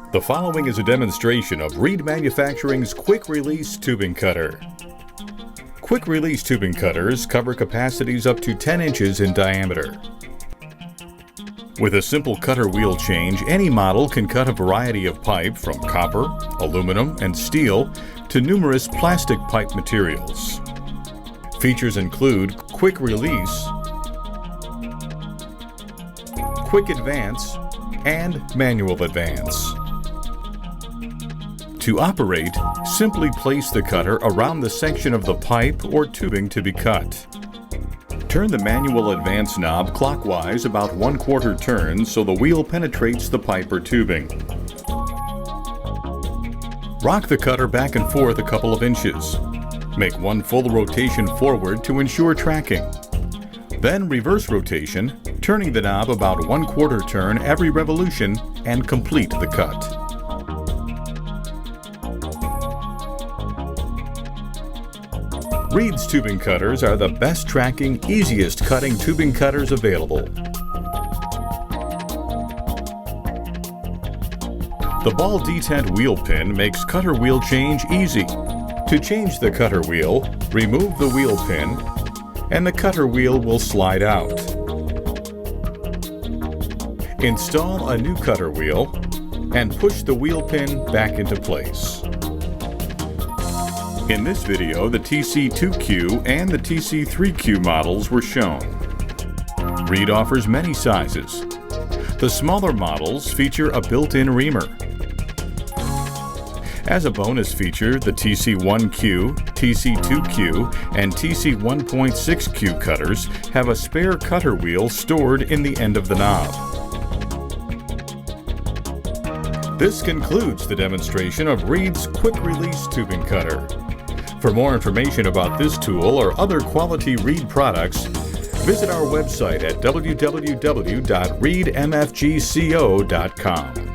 The following is a demonstration of Reed Manufacturing's Quick Release Tubing Cutter. Quick Release Tubing Cutters cover capacities up to 10 inches in diameter. With a simple cutter wheel change, any model can cut a variety of pipe from copper, aluminum, and steel to numerous plastic pipe materials. Features include Quick Release, Quick Advance, and Manual Advance. To operate, simply place the cutter around the section of the pipe or tubing to be cut. Turn the Manual Advance knob clockwise about 1/4 turn so the wheel penetrates the pipe or tubing. Rock the cutter back and forth a couple of inches. Make one full rotation forward to ensure tracking. Then reverse rotation, turning the knob about 1/4 turn every revolution and complete the cut. Reed's tubing cutters are the best tracking, easiest cutting tubing cutters available. The ball detent wheel pin makes cutter wheel change easy. To change the cutter wheel, remove the wheel pin and the cutter wheel will slide out. Install a new cutter wheel and push the wheel pin back into place. In this video, the TC2Q and the TC3Q models were shown. Reed offers many sizes. The smaller models feature a built-in reamer. As a bonus feature, the TC1Q, TC2Q, and TC1.6Q cutters have a spare cutter wheel stored in the end of the knob. This concludes the demonstration of Reed's Quick Release Tubing Cutter. For more information about this tool or other quality Reed products, visit our website at www.reedmfgco.com.